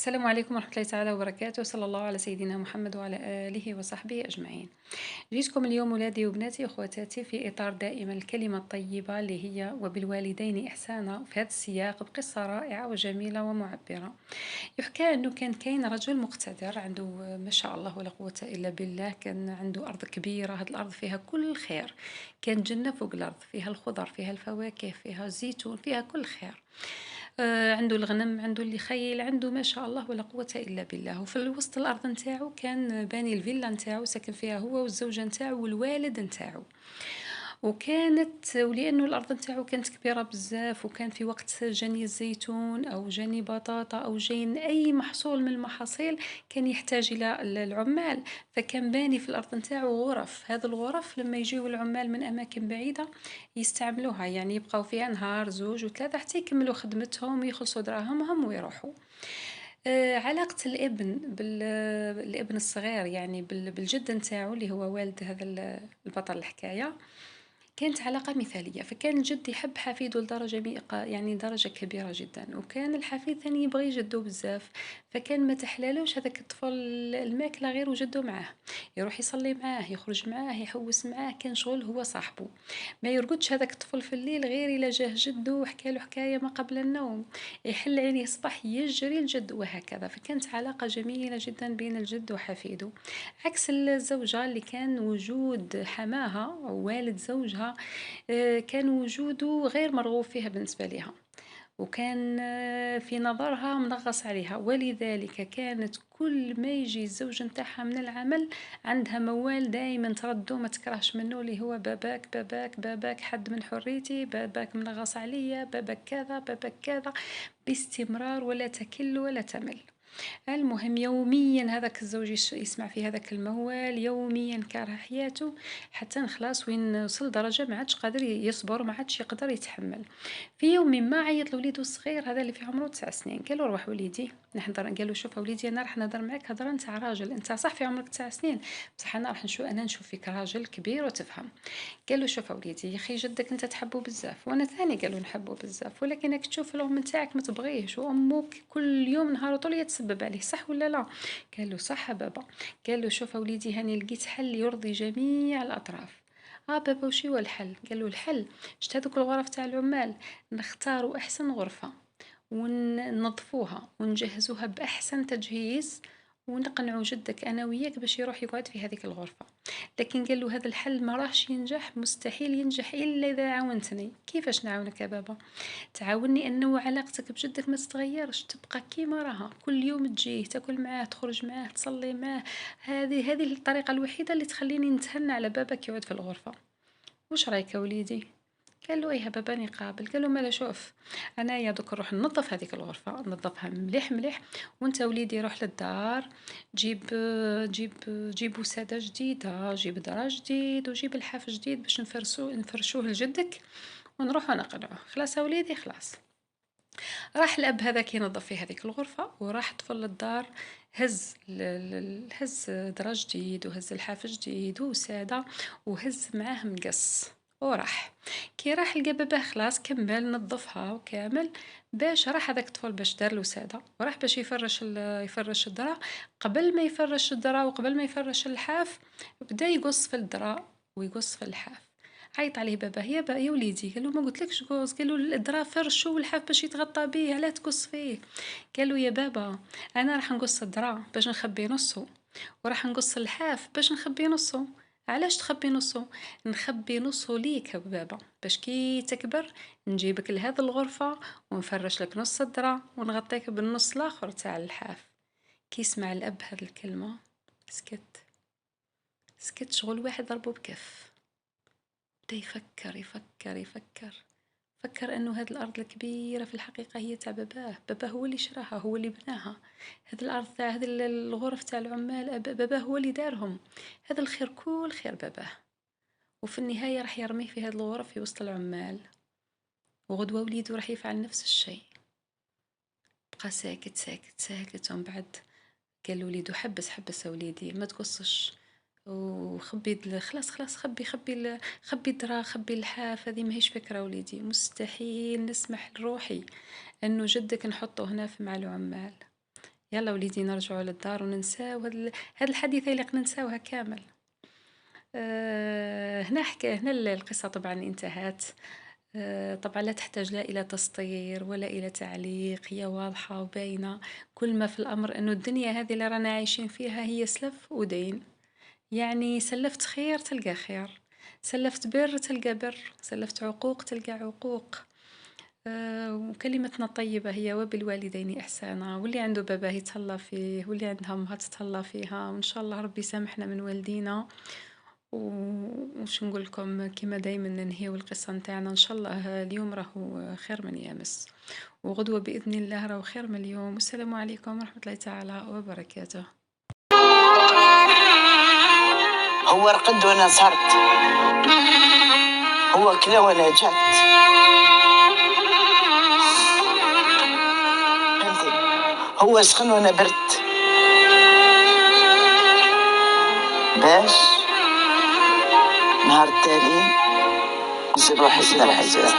السلام عليكم ورحمة الله تعالى وبركاته، صلى الله على سيدنا محمد وعلى آله وصحبه أجمعين. جيتكم اليوم ولادي وبناتي وأخواتاتي في إطار دائما الكلمة الطيبة اللي هي وبالوالدين إحسانا، في هذا السياق بقصة رائعة وجميلة ومعبرة. يحكى أنه كان كاين رجل مقتدر عنده ما شاء الله ولا قوة إلا بالله، كان عنده أرض كبيرة، هذه الأرض فيها كل الخير، كان جنة فوق الأرض، فيها الخضر، فيها الفواكه، فيها الزيتون، فيها كل خير. عنده الغنم، عنده اللي يخيل، عنده ما شاء الله ولا قوة إلا بالله. وفي وسط الأرض نتاعو كان باني الفيلا نتاعو، ساكن فيها هو والزوجة نتاعو والوالد نتاعو. ولأنه الأرض نتاعو كانت كبيرة بزاف، وكان في وقت جني الزيتون أو جني بطاطا أو جين أي محصول من المحاصيل كان يحتاج إلى العمال، فكان باني في الأرض نتاعو غرف. هذه الغرف لما يجيو العمال من أماكن بعيدة يستعملوها، يعني يبقاو فيها نهار زوج وثلاثة حتى يكملوا خدمتهم، يخلصوا دراهمهم ويروحوا. علاقة الابن الصغير يعني بالجد نتاعو اللي هو والد هذا البطل الحكاية، كانت علاقة مثالية. فكان الجد يحب حفيده لدرجة يعني درجة كبيرة جدا، وكان الحفيد ثاني يبغي جدو بزاف. فكان ما تحلالوش هذاك الطفل الماكلة غير وجدو معاه، يروح يصلي معاه، يخرج معاه، يحوس معاه، كان شغل هو صاحبه. ما يرقدش هذاك الطفل في الليل غير إلا جاه جدو وحكى له حكاية ما قبل النوم، يحل عينيه صباح يجري الجد، وهكذا. فكانت علاقة جميلة جدا بين الجد وحفيده، عكس الزوجة اللي كان وجود حماها أو والد زوجها كان وجوده غير مرغوب فيها بالنسبة لها، وكان في نظرها منغص عليها. ولذلك كانت كل ما يجي الزوج نتاعها من العمل عندها موال دائما تردو ما تكرهش منه، اللي هو باباك باباك باباك حد من حريتي، باباك منغص عليا، باباك كذا باباك كذا، باستمرار ولا تكل ولا تمل. المهم يوميا هذاك الزوج يسمع في هذاك الموال، يوميا كاره حياته، حتى نخلاص وين وصل درجة ما عادش قادر يصبر، ما عادش يقدر يتحمل. في يوم ما عيط لوليدو الصغير هذا اللي في عمره 9 سنين، قال له روح وليدي نحضر، قال له شوف وليدي انا راح نهضر معاك هضره نتاع راجل، انت صح في عمرك 9 سنين بصح انا راح نشوف، انا نشوف فيك راجل كبير وتفهم. قال له شوف وليدي يا اخي جدك انت تحبه بزاف وانا ثاني قالوا نحبه بزاف، ولكن راك تشوف الام نتاعك ما تبغيهش، وامك كل يوم نهار طول تسبب عليه، صح ولا لا؟ قال له صح يا بابا. قال له شوف وليدي هاني لقيت حل يرضي جميع الاطراف. بابا وشي هو الحل؟ قال له الحل شت هذوك الغرف تاع العمال، نختاروا احسن غرفة وننظفوها ونجهزوها باحسن تجهيز، ونقنعوا جدك انا وياك باش يروح يقعد في هذيك الغرفة. لكن قال له هذا الحل ما راحش ينجح، مستحيل ينجح الا اذا عاونتني. كيفاش نعاونك يا بابا؟ تعاوني انه علاقتك بجدك ما تتغيرش، تبقى كيما راها، كل يوم تجيه تاكل معاه تخرج معاه تصلي معاه. هذه الطريقة الوحيدة اللي تخليني نتهنى على باباك يقعد في الغرفة. وش رايك يا وليدي؟ قال له ايه بابا نقابل. قال له مالا شوف، انايا دوك نروح ننظف هذيك الغرفه، ننظفها مليح مليح، وانت وليدي روح للدار، جيب جيب جيب وساده جديده، جيب درا جديد، وجيب لحاف جديد باش نفرشوه لجدك، ونروح نقلعوه. خلاص يا وليدي خلاص. راح الاب هذاك ينظف في هذيك الغرفه، وراح طفل للدار، هز درا جديد وهز الحاف جديد وساده، وهز معاه مقص، وراح. كي راح لقى باباه خلاص كمل نظفها وكامل، باش راح هذاك الطفل باش دار له ساده، وراح باش يفرش الدرا. قبل ما يفرش الدرا وقبل ما يفرش اللحاف، بدا يقص في الدرا ويقص في اللحاف. عيط عليه باباه، يا وليدي، قال له ما قلتلكش قوس؟ قال له الدرا فرشو والحاف باش يتغطى بيه، علاه تقص فيه؟ قال له يا بابا انا راح نقص الدرا باش نخبي نصه، وراح نقص الحاف باش نخبي نصه. علاش تخبي نصه؟ نخبي نصه ليك يا بابا، باش كي تكبر نجيبك لهذه الغرفة ونفرش لك نص الدرا ونغطيك بالنص الاخر تاع الحاف. كي يسمع الاب هذه الكلمة سكت، سكت شغل واحد ضربه بكف. بدا يفكر يفكر يفكر، فكر انه هذه الارض الكبيره في الحقيقه هي تاع باباه، باباه هو اللي شراها، هو اللي بناها. هذه الارض تاع هذه الغرف تاع العمال، باباه هو اللي دارهم. هذا الخير كل خير باباه، وفي النهايه راح يرميه في هذه الغرف في وسط العمال، وغدوه وليده راح يفعل نفس الشيء. بقى ساكت ساكت ساكت، ومن بعد قال لوليدو حبس حبس يا وليدي ما تقصش، وخبي خلاص خلاص خبي خبي الدرا، خبي اللحاف، هذه ماهيش فكرة وليدي، مستحيل نسمح لروحي انه جدك نحطه هنا في مع العمال. يلا وليدي نرجعوا للدار وننساو هاد الحادثة اللي ننساوها كامل. هنا القصة طبعًا انتهت. طبعًا لا تحتاج لا إلى تسطير ولا إلى تعليق، هي واضحة وباينة. كل ما في الأمر إنه الدنيا هذه اللي رانا عايشين فيها هي سلف ودين. يعني سلفت خير تلقى خير، سلفت بر تلقى بر، سلفت عقوق تلقى عقوق. وكلمتنا الطيبة هي وبالوالدين إحسانا، واللي عنده باباه يتهلا فيه واللي عندها أمها تتهلا فيها، وإن شاء الله ربي يسامحنا من والدينا. وش نقول لكم كما دايما ننهيو القصة نتاعنا إن شاء الله اليوم راهو خير من يامس، وغدوة بإذن الله راهو خير من اليوم. والسلام عليكم ورحمة الله تعالى وبركاته. هو رقد وانا صرت، هو كلا وانا جات، فهمتي؟ هو سخن وانا برت، باش نهار التالي نزيد روحي في دار حجاز.